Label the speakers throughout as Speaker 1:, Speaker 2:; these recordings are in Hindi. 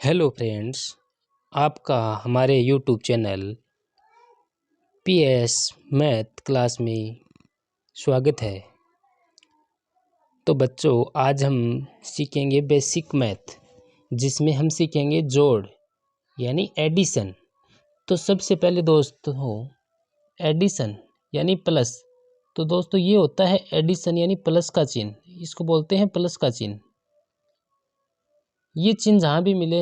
Speaker 1: हेलो फ्रेंड्स, आपका हमारे YouTube channel PS math class में स्वागत है। तो बच्चों, आज हम सीखेंगे बेसिक मैथ, जिसमें हम सीखेंगे जोड़ यानी एडिशन। तो सबसे पहले दोस्तों, एडिशन यानी प्लस। तो दोस्तों ये होता है एडिशन यानी प्लस का चिन्ह, इसको बोलते हैं प्लस का चिन्ह। ये चिन्ह जहाँ भी मिले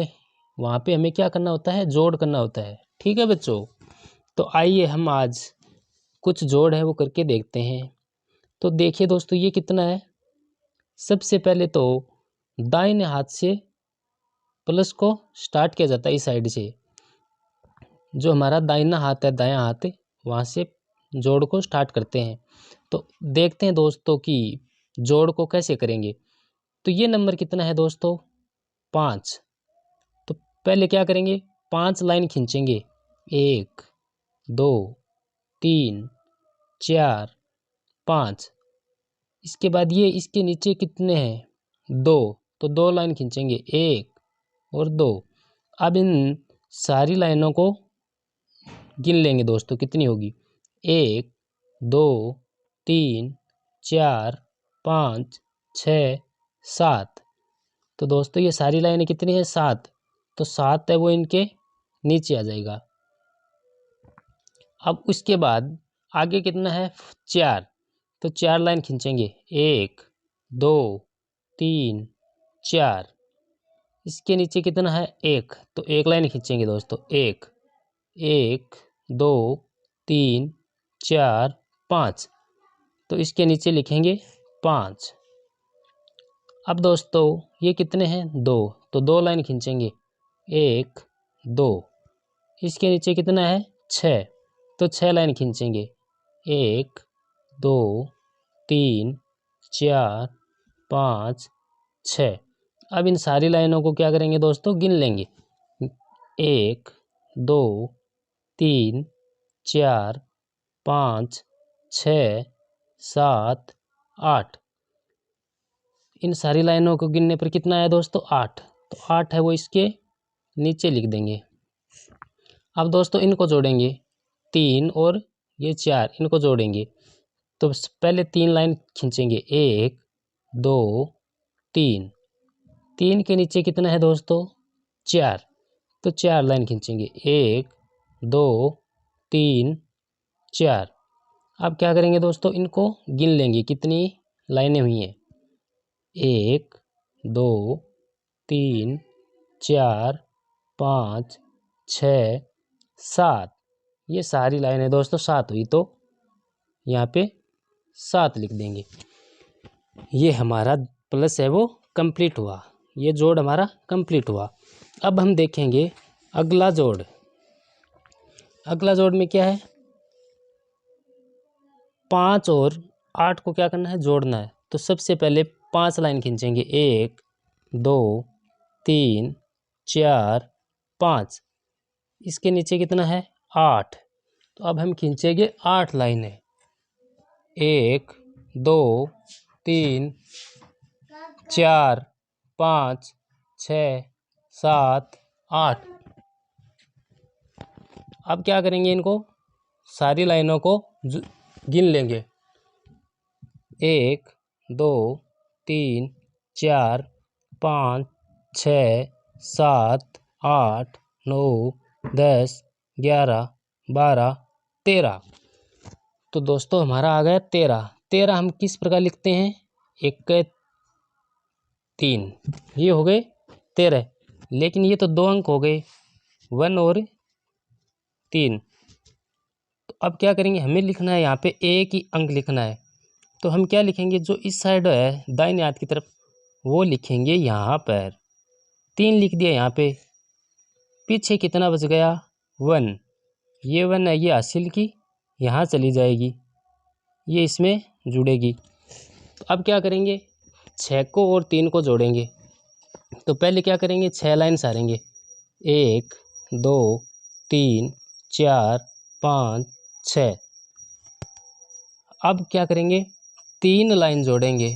Speaker 1: वहाँ पे हमें क्या करना होता है, जोड़ करना होता है। ठीक है बच्चों, तो आइए हम आज कुछ जोड़ है वो करके देखते हैं। तो देखिए दोस्तों, ये कितना है। सबसे पहले तो दाहिने हाथ से प्लस को स्टार्ट किया जाता है, इस साइड से। जो हमारा दाहिना हाथ है, दायां हाथ, वहाँ से जोड़ को स्टार्ट करते हैं। तो देखते हैं दोस्तों कि जोड़ को कैसे करेंगे। तो ये नंबर कितना है दोस्तों, 5। तो पहले क्या करेंगे, 5 लाइन खींचेंगे। 1 2 3 4 5। इसके बाद ये इसके नीचे कितने हैं, 2। तो 2 लाइन खींचेंगे, 1 और 2। अब इन सारी लाइनों को गिन लेंगे दोस्तों, कितनी होगी। 1 2 3 4 5 6 7। तो दोस्तों ये सारी लाइनें कितनी है, 7। तो 7 है वो इनके नीचे आ जाएगा। अब उसके बाद आगे कितना है, 4। तो 4 लाइन खींचेंगे, 1 2 3 4। इसके नीचे कितना है, 1। तो 1 लाइन खींचेंगे दोस्तों, 1 1 2 3 4 5। तो इसके नीचे लिखेंगे 5। अब दोस्तों ये कितने हैं, 2। तो 2 लाइन खींचेंगे, 1 2। इसके नीचे कितना है, 6। तो 6 लाइन खींचेंगे, 1 2 3 4 5 6। अब इन सारी लाइनों को क्या करेंगे दोस्तों, गिन लेंगे। 1 2 3 4 5 6 7 8। इन सारी लाइनों को गिनने पर कितना आया दोस्तों, 8। तो 8 है वो इसके नीचे लिख देंगे। अब दोस्तों इनको जोड़ेंगे, 3 और ये 4, इनको जोड़ेंगे। तो पहले 3 लाइन खींचेंगे, 1 2 3। 3 के नीचे कितना है दोस्तों, 4। तो 4 लाइन खींचेंगे, 1 2 3 4। अब क्या करेंगे दोस्तों, इनको गिन लेंगे, कितनी लाइनें हुई हैं। 1 2 3 4 5 6 7। ये सारी लाइनें दोस्तों 7 हुई, तो यहाँ पे 7 लिख देंगे। ये हमारा प्लस है वो कंप्लीट हुआ, ये जोड़ हमारा कंप्लीट हुआ। अब हम देखेंगे अगला जोड़। अगला जोड़ में क्या है, 5 और 8 को क्या करना है, जोड़ना है। तो सबसे पहले 5 लाइन खींचेंगे, 1 2 3 4 5। इसके नीचे कितना है, 8। तो अब हम खींचेंगे 8 लाइनें, 1 2 3 4 5 6 7 8। अब क्या करेंगे, इनको सारी लाइनों को गिन लेंगे। 1 2 3 4 5 6 7 8 9 10 11 12 13। तो दोस्तों हमारा आ गया 13। 13 हम किस प्रकार लिखते हैं, 1 3। ये हो गए 13। लेकिन ये तो 2 अंक हो गए, 1 और 3। तो अब क्या करेंगे, हमें लिखना है यहाँ पे एक ही अंक लिखना है। तो हम क्या लिखेंगे, जो इस साइड है दाहिने हाथ की तरफ, वो लिखेंगे यहाँ पर। 3 लिख दिया यहाँ पे। पीछे कितना बच गया, 1। ये 1 है, ये हासिल की यहाँ चली जाएगी, ये इसमें जुड़ेगी। तो अब क्या करेंगे, 6 को और 3 को जोड़ेंगे। तो पहले क्या करेंगे, 6 लाइन सारेंगे, 1 2 3 4 5 6। अब क्या करेंगे, 3 लाइन जोड़ेंगे,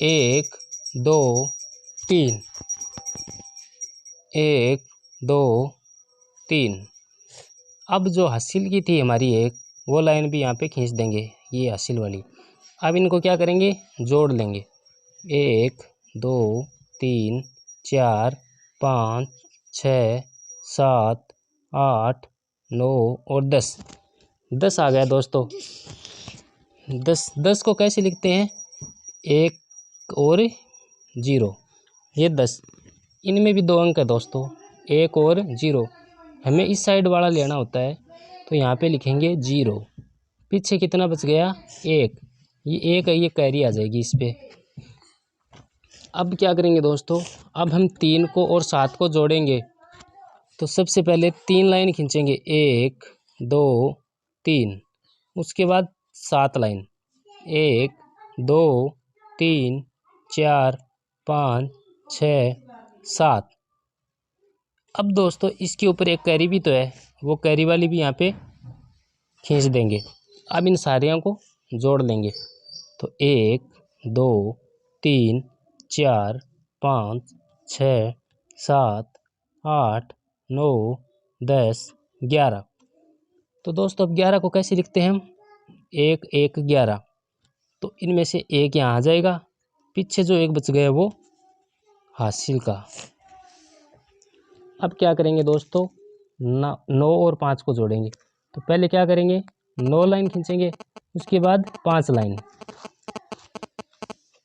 Speaker 1: 1 2 3। 1 2 3। अब जो हासिल की थी हमारी एक, वो लाइन भी यहाँ पे खींच देंगे, ये हासिल वाली। अब इनको क्या करेंगे, जोड़ लेंगे। 1 2 3 4 5 6 7 8 9 और 10। 10 आ गया दोस्तों। 10 को कैसे लिखते हैं, 1 और 0, ये 10। इनमें भी 2 अंक है दोस्तों, 1 और 0। हमें इस साइड वाला लेना होता है, तो यहाँ पे लिखेंगे 0। पीछे कितना बच गया, 1। ये 1 है, ये कैरी आ जाएगी इस पे। अब क्या करेंगे दोस्तों, अब हम 3 को और 7 को जोड़ेंगे। तो सबसे पहले 3 लाइन खींचेंगे, 1 2 3। उसके बाद 7 लाइन, 1 2 3 4 5 6 7। अब दोस्तों इसके ऊपर एक कैरी भी तो है, वो कैरी वाली भी यहाँ पे खींच देंगे। अब इन सारियों को जोड़ लेंगे। तो 1 2 3 4 5 6 7 8 9 10 11। तो दोस्तों अब 11 को कैसे लिखते हैं हम, 1 1 11। तो इनमें से एक यहाँ आ जाएगा, पीछे जो एक बच गया वो हासिल का। अब क्या करेंगे दोस्तों, 9 और 5 को जोड़ेंगे। तो पहले क्या करेंगे, 9 लाइन खींचेंगे, उसके बाद 5 लाइन।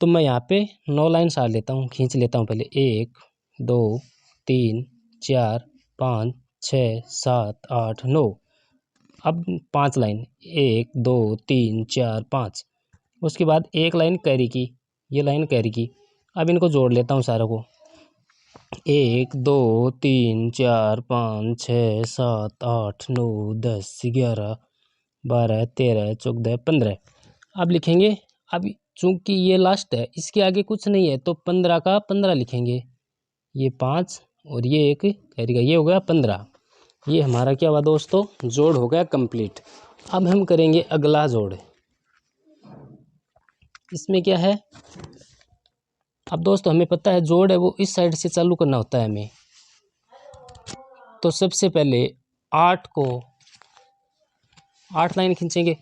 Speaker 1: तो मैं यहाँ पे 9 लाइन सार लेता हूँ, खींच लेता हूँ पहले। 1 2 3 4 5 6 7 8 9। अब 5 लाइन, 1 2 3 4 5। उसके बाद एक लाइन कैरी की, ये लाइन कैरी की। अब इनको जोड़ लेता हूँ सारों को। 1 2 3 4 5 6 7 8 9 10 11 12 13 14 15। अब लिखेंगे, अब चूंकि ये लास्ट है, इसके आगे कुछ नहीं है, तो 15 का 15 लिखेंगे। ये 5 और ये एक कैरी का, ये हो गया 15। ये हमारा क्या हुआ दोस्तों, जोड़ हो गया कंप्लीट। अब हम करेंगे अगला जोड़। इसमें क्या है, अब दोस्तों हमें पता है जोड़ है वो इस साइड से चालू करना होता है हमें। तो सबसे पहले 8 को 8 लाइन खींचेंगे।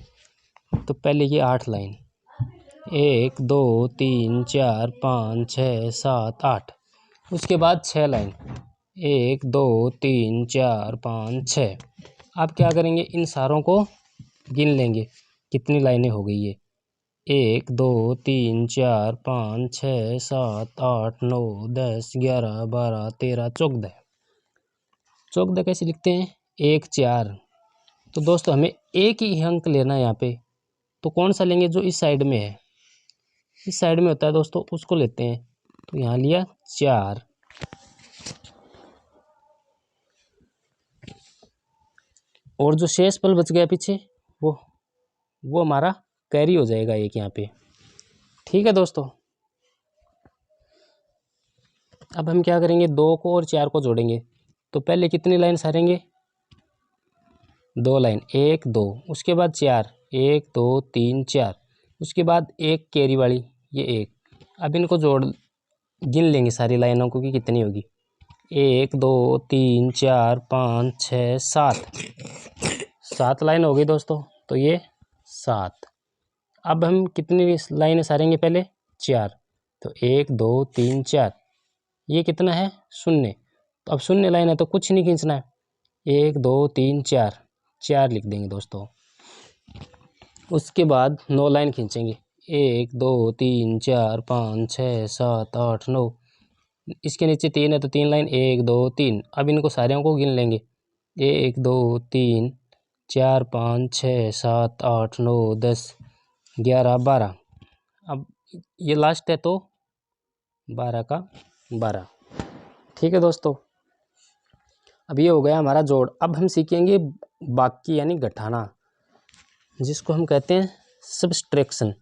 Speaker 1: तो पहले ये 8 लाइन, 1 2 3 4 5 6 7 8। उसके बाद 6 लाइन, 1 2 3 4 5 6। अब क्या करेंगे, इन सारों को गिन लेंगे कितनी लाइनें हो गई है। 1 2 3 4 5 6 7 8 9 10 11 12 13 14। 14 कैसे लिखते हैं, 1 4। तो दोस्तों हमें एक ही अंक लेना है यहाँ पे। तो कौन सा लेंगे, जो इस साइड में है, इस साइड में होता है दोस्तों, उसको लेते हैं। तो यहाँ लिया 4। और जो शेष पल बच गया पीछे, वो हमारा कैरी हो जाएगा एक यहाँ पे। ठीक है दोस्तों। अब हम क्या करेंगे, 2 को और 4 को जोड़ेंगे। तो पहले कितनी लाइन सारेंगे, 2 लाइन, 1 2। उसके बाद 4, 1 2 3 4। उसके बाद एक कैरी वाली, ये 1। अब इनको जोड़ गिन लेंगे सारी लाइनों को कि कितनी होगी। 1 2 3 4 5 6 7। 7 लाइन हो गई दोस्तों, तो ये 7। अब हम कितनी लाइनें सारेंगे, पहले 4। तो 1 2 3 4। ये कितना है, 0। तो अब 0 लाइन है तो कुछ नहीं खींचना है। 1 2 3 4, 4 लिख देंगे दोस्तों। उसके बाद 9 लाइन खींचेंगे, 1 2 3 4 5 6 7 8 9। इसके नीचे 3 है तो 3 लाइन, 1 2 3। अब इनको सारे को गिन लेंगे, 1 2 3 4 5 6 7 8 9 10 11 12। अब ये लास्ट है तो 12 का 12। ठीक है दोस्तों। अब ये हो गया हमारा जोड़। अब हम सीखेंगे बाकी यानी घटाना, जिसको हम कहते हैं सब्सट्रैक्शन,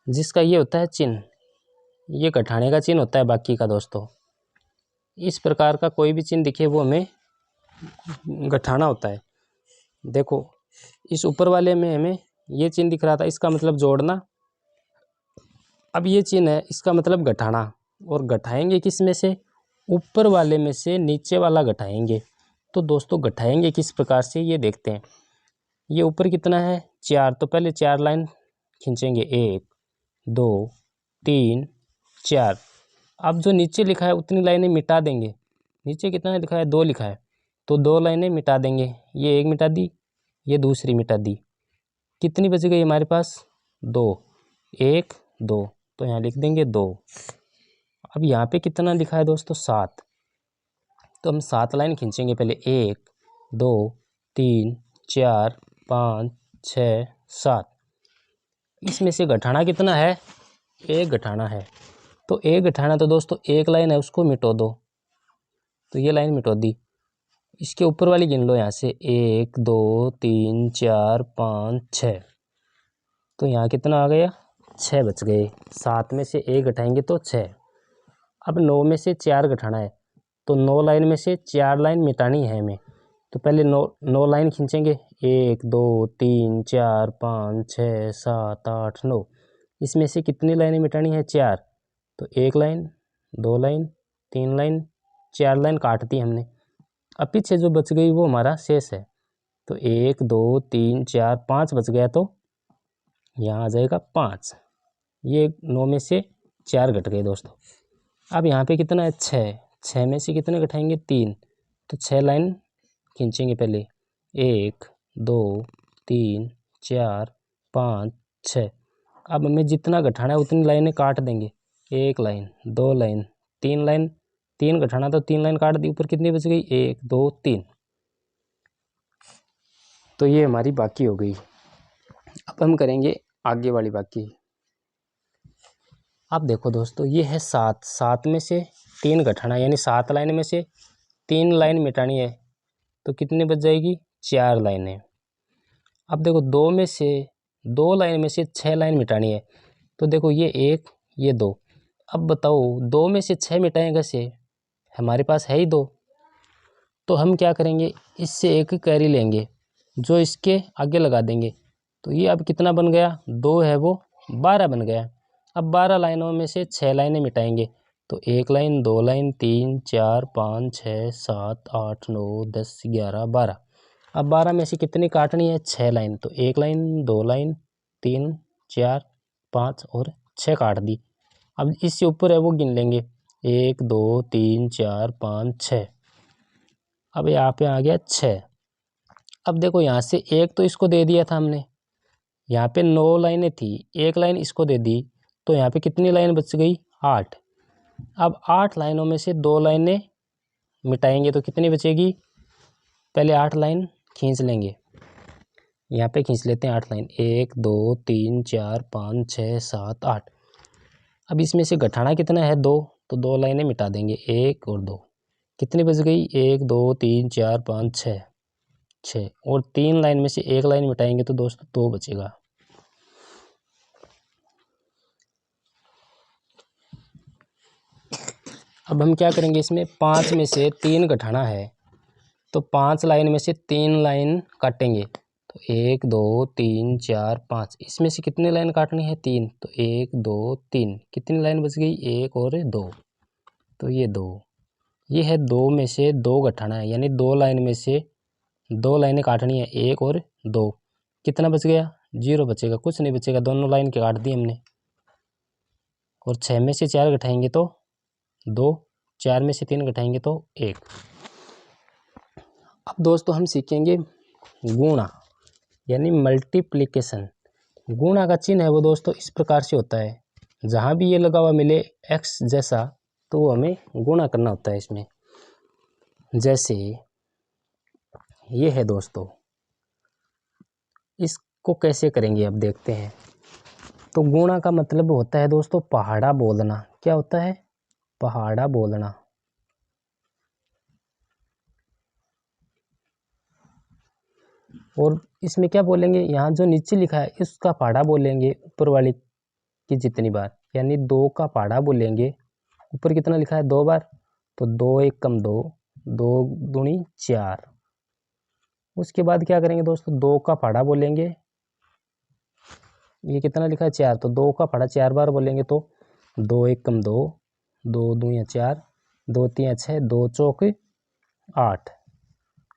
Speaker 1: जिसका ये होता है चिन्ह, ये घटाने का चिन्ह होता है बाकी का दोस्तों। इस प्रकार का कोई भी चिन्ह दिखे वो हमें घटाना होता है। देखो इस ऊपर वाले में हमें ये चिन्ह दिख रहा था, इसका मतलब जोड़ना। अब ये चिन्ह है, इसका मतलब घटाना। और घटाएंगे किस में से, ऊपर वाले में से नीचे वाला घटाएंगे। तो दोस्तों घटाएंगे किस प्रकार से ये देखते हैं। ये ऊपर कितना है 4, तो पहले 4 लाइन खींचेंगे 1 2 3 4। अब जो नीचे लिखा है उतनी लाइनें मिटा देंगे। नीचे कितना लिखा है 2 लिखा है, तो 2 लाइनें मिटा देंगे। ये एक मिटा दी, ये दूसरी मिटा दी। कितनी बच गई हमारे पास 2, 1 2, तो यहाँ लिख देंगे 2। अब यहाँ पे कितना लिखा है दोस्तों 7, तो हम 7 लाइन खींचेंगे पहले 1 2 3 4 5 6 7। इसमें से घटाना कितना है 1 घटाना है, तो 1 घटाना तो दोस्तों 1 लाइन है उसको मिटो दो, तो ये लाइन मिटो दी। इसके ऊपर वाली गिन लो यहाँ से 1 2 3 4 5 6, तो यहाँ कितना आ गया 6 बच गए। 7 में से 1 घटाएंगे तो 6। अब 9 में से 4 घटाना है, तो 9 लाइन में से 4 लाइन मिटानी है हमें। तो पहले 9 लाइन खींचेंगे 1 2 3 4 5 6 7 8 9। इसमें से कितनी लाइनें मिटानी है 4, तो 1 लाइन 2 लाइन 3 लाइन 4 लाइन काट दी हमने। अब पीछे जो बच गई वो हमारा शेष है, तो 1 2 3 4 5 बच गया, तो यहाँ आ जाएगा 5। ये 9 में से 4 घट गए दोस्तों। अब यहाँ पे कितना है 6, 6 में से कितने घटाएंगे 3, तो 6 लाइन खींचेंगे पहले 1 2 3 4 5 6। अब हमें जितना घटाना है उतनी लाइनें काट देंगे। 1 लाइन 2 लाइन 3 लाइन, 3 घटाना तो 3 लाइन काट दी। ऊपर कितनी बच गई 1 2 3, तो ये हमारी बाकी हो गई। अब हम करेंगे आगे वाली बाकी। अब देखो दोस्तों ये है 7, 7 में से 3 घटाना, यानी 7 लाइन में से 3 लाइन मिटानी है, तो कितनी बच जाएगी 4 लाइनें। अब देखो 2 में से 2 लाइन में से 6 लाइन मिटानी है, तो देखो ये 1 ये 2। अब बताओ 2 में से 6 मिटाएं कैसे, हमारे पास है ही 2। तो हम क्या करेंगे, इससे एक कैरी लेंगे जो इसके आगे लगा देंगे। तो ये अब कितना बन गया 2 है वो 12 बन गया। अब 12 लाइनों में से 6 लाइनें मिटाएंगे, तो 1 लाइन 2 लाइन 3 4 5 6 7 8 9 10 11 12। अब 12 में से कितनी काटनी है 6 लाइन, तो 1 लाइन 2 लाइन 3 4 5 और 6 काट दी। अब इससे ऊपर है वो गिन लेंगे 1 2 3 4 5 6। अब यहाँ पे आ गया 6। अब देखो यहाँ से एक तो इसको दे दिया था हमने, यहाँ पे 9 लाइनें थी, 1 लाइन इसको दे दी, तो यहाँ पे कितनी लाइन बच गई 8। अब 8 लाइनों में से 2 लाइनें मिटाएंगे, तो कितनी बचेगी, पहले 8 लाइन खींच लेंगे। यहाँ पे खींच लेते हैं 8 लाइन 1 2 3 4 5 6 7 8। अब इसमें से घटाना कितना है 2, तो 2 लाइनें मिटा देंगे 1 और 2। कितनी बच गई 1 2 3 4 5 6 6, और 3 लाइन में से 1 लाइन मिटाएंगे तो दोस्तों 2 बचेगा। अब हम क्या करेंगे, इसमें 5 में से 3 घटाना है, तो 5 लाइन में से 3 लाइन काटेंगे, तो 1 2 3 4 5। इसमें से कितनी लाइन काटनी है 3, तो 1 2 3। कितनी लाइन बच गई 1 और 2, तो ये 2। ये है 2 में से 2 घटाना है, यानी 2 लाइन में से 2 लाइनें काटनी है 1 और 2। कितना बच गया 0 बचेगा, कुछ नहीं बचेगा, दोनों लाइन के काट दी हमने। और 6 में से 4 घटाएंगे तो 2, 4 में से 3 घटाएंगे तो 1। अब दोस्तों हम सीखेंगे गुणा, यानी मल्टीप्लिकेशन। गुणा का चिन्ह है वो दोस्तों इस प्रकार से होता है, जहाँ भी ये लगा हुआ मिले x जैसा, तो वो हमें गुणा करना होता है इसमें। जैसे ये है दोस्तों, इसको कैसे करेंगे अब देखते हैं। तो गुणा का मतलब होता है दोस्तों पहाड़ा बोलना। क्या होता है, पहाड़ा बोलना। और इसमें क्या बोलेंगे, यहाँ जो नीचे लिखा है इसका पहाड़ा बोलेंगे ऊपर वाली की जितनी बार, यानी 2 का पहाड़ा बोलेंगे। ऊपर कितना लिखा है 2 बार, तो 2 1 कम 2, 2 दूनी 4। उसके बाद क्या करेंगे दोस्तों, 2 का पहाड़ा बोलेंगे। ये कितना लिखा है 4, तो 2 का पहाड़ा 4 बार बोलेंगे, तो 2 1 कम 2, 2 2 या 4, 2 3 6, 2 चौक 8।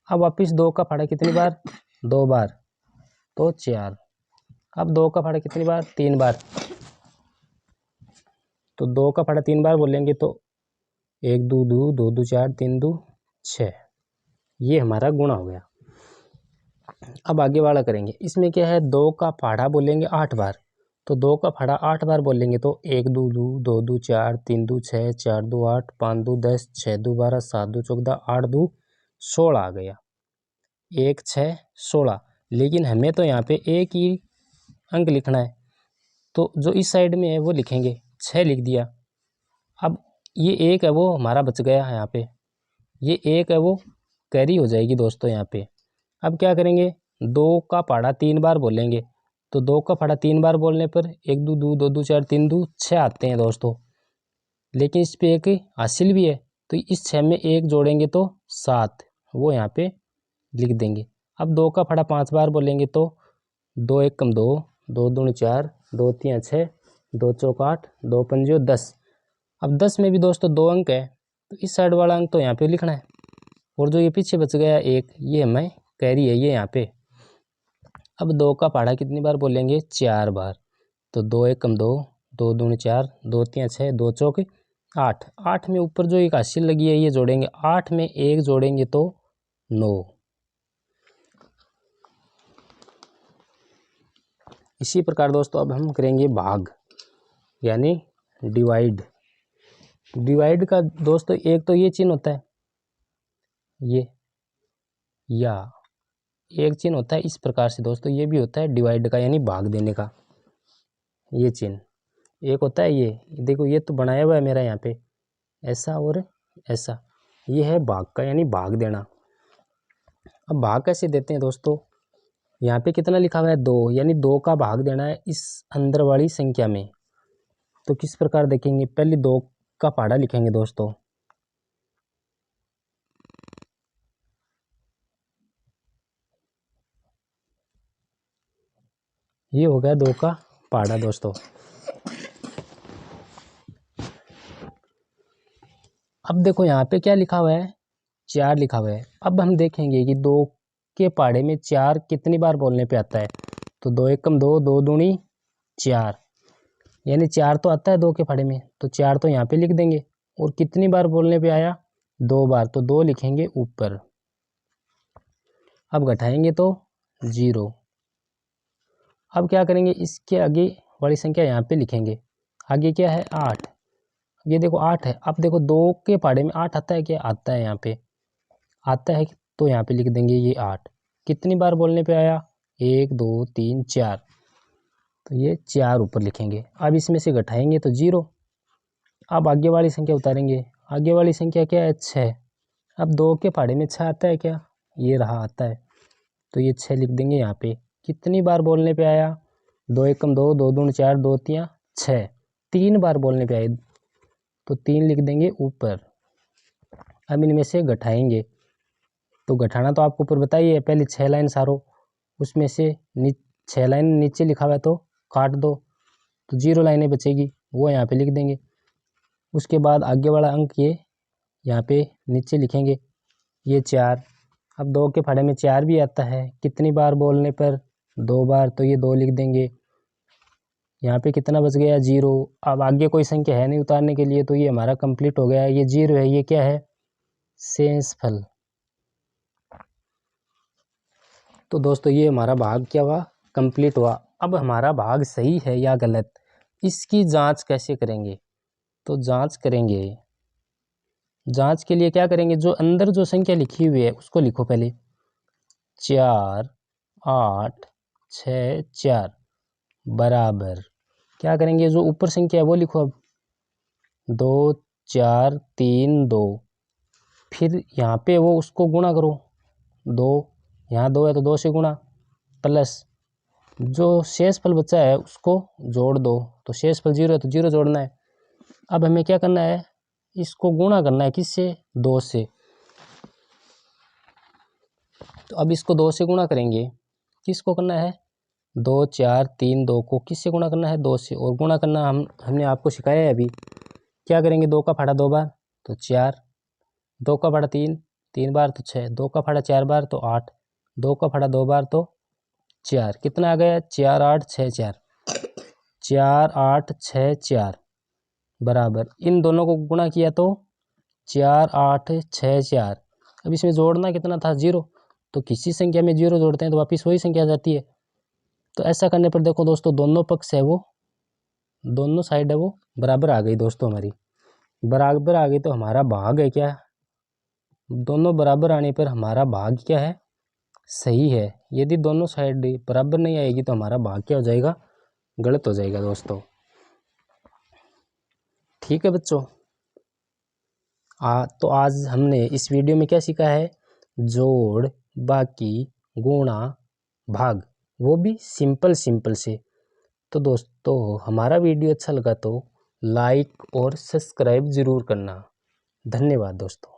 Speaker 1: अब वापिस 2 का फाड़ा कितनी बार? 2 बार, तो 4। अब 2 का फाड़ा कितनी बार? 3 बार, तो 2 का फाड़ा 3 बार बोलेंगे तो 1 2 2, 2 2 4, 3 2 6। ये हमारा गुणा हो गया। अब आगे वाला करेंगे। इसमें क्या है, 2 का फाड़ा बोलेंगे 8 बार, तो 2 का फाड़ा 8 बार बोलेंगे तो 1 2 2, 2 2 4, 3 2 6, 4 2 8, 5 2 10, 6 2 12, 7 2 14, 8 2 16 आ गया। 1 6 16। लेकिन हमें तो यहाँ पे एक ही अंक लिखना है, तो जो इस साइड में है वो लिखेंगे, 6 लिख दिया। अब ये 1 है वो हमारा बच गया यहाँ पे, ये 1 है वो कैरी हो जाएगी दोस्तों यहाँ पे। अब क्या करेंगे, 2 का फाड़ा 3 बार बोलेंगे, तो 2 का फाड़ा 3 बार बोलने पर 1 2 2, 2 2 4, 3 2 6 आते हैं दोस्तों। लेकिन इस पे एक हासिल भी है, तो इस 6 में 1 जोड़ेंगे तो 7, वो यहाँ पे लिख देंगे। अब 2 का फाड़ा 5 बार बोलेंगे तो 2 1 कम 2, 2 दूनी 4, 2 3 6, 2 चौक 8, 2 पंजे 10। अब 10 में भी दोस्तों 2 अंक है, तो इस साइड वाला अंक तो यहाँ पे लिखना है, और जो ये पीछे बच गया 1, ये हमें कैरी है ये यहाँ पे। अब 2 का फाड़ा कितनी बार बोलेंगे? 4 बार, तो 2 1 कम 2, 2 दूनी 4, 2 3 6, 2 चौक 8। 8 में ऊपर जो एक हासिल लगी है ये जोड़ेंगे, 8 में 1 जोड़ेंगे तो 9। इसी प्रकार दोस्तों अब हम करेंगे भाग, यानी डिवाइड। डिवाइड का दोस्तों एक तो ये चिन्ह होता है, ये या एक चिन्ह होता है इस प्रकार से दोस्तों, ये भी होता है डिवाइड का यानी भाग देने का, ये चिन्ह। एक होता है ये देखो, ये तो बनाया हुआ है मेरा यहाँ पे ऐसा और ऐसा, ये है भाग का यानी भाग देना। अब भाग कैसे देते हैं दोस्तों, यहाँ पे कितना लिखा हुआ है? 2, यानी 2 का भाग देना है इस अंदर वाली संख्या में। तो किस प्रकार देखेंगे, पहले 2 का फाड़ा लिखेंगे दोस्तों, ये हो गया 2 का फाड़ा दोस्तों। अब देखो यहाँ पे क्या लिखा हुआ है? 4 लिखा हुआ है। अब हम देखेंगे कि 2 के फाड़े में 4 कितनी बार बोलने पे आता है, तो 2 1 कम 2, 2 दूनी 4, यानी 4 तो आता है 2 के फाड़े में, तो 4 तो यहाँ पे लिख देंगे। और कितनी बार बोलने पे आया? 2 बार, तो 2 लिखेंगे ऊपर। अब घटाएंगे तो 0। अब क्या करेंगे, इसके आगे वाली संख्या यहाँ पे लिखेंगे, आगे क्या है? 8। ये देखो 8 है। अब देखो 2 के फाड़े में 8 आता है क्या? आता है, यहाँ पे आता है, तो यहाँ पे लिख देंगे ये 8। कितनी बार बोलने पे आया? 1 2 3 4, तो ये 4 ऊपर लिखेंगे। अब इसमें से घटाएंगे तो 0। अब आगे वाली संख्या उतारेंगे, आगे वाली संख्या क्या है? 6। अब 2 के फाड़े में 6 आता है क्या? ये रहा, आता है, तो ये 6 लिख देंगे यहाँ पे। कितनी बार बोलने पे आया? 2 1 कम 2, 2 दूनी 4, 2 3 6, 3 बार बोलने पे आए, तो 3 लिख देंगे ऊपर। अब इनमें से घटाएंगे, तो घटाना तो आपको ऊपर बताइए, पहले 6 लाइन सारो, उसमें से 6 लाइन नीचे लिखा हुआ है तो काट दो, तो 0 लाइनें बचेगी, वो यहाँ पे लिख देंगे। उसके बाद आगे वाला अंक ये यहाँ पे नीचे लिखेंगे, ये 4। अब 2 के फाड़े में 4 भी आता है, कितनी बार बोलने पर? 2 बार, तो ये 2 लिख देंगे। यहाँ पे कितना बच गया? 0। अब आगे कोई संख्या है नहीं उतारने के लिए, तो ये हमारा कंप्लीट हो गया। ये 0 है, ये क्या है? शेषफल। तो दोस्तों ये हमारा भाग क्या हुआ? कंप्लीट हुआ। अब हमारा भाग सही है या गलत, इसकी जांच कैसे करेंगे? तो जांच करेंगे, जांच के लिए क्या करेंगे, जो अंदर जो संख्या लिखी हुई है उसको लिखो पहले, 4 8 6 4 बराबर, क्या करेंगे, जो ऊपर संख्या है वो लिखो। अब 2 4 3 2, फिर यहाँ पे वो उसको गुणा करो, 2, यहाँ 2 है तो 2 से गुणा, प्लस जो शेषफल बचा है उसको जोड़ दो, तो शेषफल 0 है तो 0 जोड़ना है। अब हमें क्या करना है, इसको गुणा करना है, किससे? 2 से। तो अब इसको 2 से गुणा करेंगे, किसको करना है? 2 4 3 2 को किससे गुणा करना है? 2 से। और गुणा करना हमने आपको सिखाया है अभी, क्या करेंगे, 2 का फाड़ा 2 बार, तो 4, 2 का फाड़ा 3, 3 बार तो 6, 2 का फाड़ा 4 बार तो 8, 2 का फाड़ा 2 बार तो 4। कितना आ गया? 4 8 6 4, 4 8 6 4 बराबर, इन दोनों को गुणा किया तो 4 8 6 4। अब इसमें जोड़ना कितना था? 0। तो किसी संख्या में 0 जोड़ते हैं तो वापस वही संख्या आ जाती है। तो ऐसा करने पर देखो दोस्तों, दोनों पक्ष है वो, दोनों साइड है वो बराबर आ गई दोस्तों। हमारी बराबर आ गई तो हमारा भाग है क्या? दोनों बराबर आने पर हमारा भाग क्या है? सही है। यदि दोनों साइड बराबर नहीं आएगी तो हमारा भाग क्या हो जाएगा? गलत हो जाएगा दोस्तों। ठीक है बच्चों। तो आज हमने इस वीडियो में क्या सीखा है? जोड़, बाकी, गुणा, भाग, वो भी सिंपल से। तो दोस्तों हमारा वीडियो अच्छा लगा तो लाइक और सब्सक्राइब ज़रूर करना। धन्यवाद दोस्तों।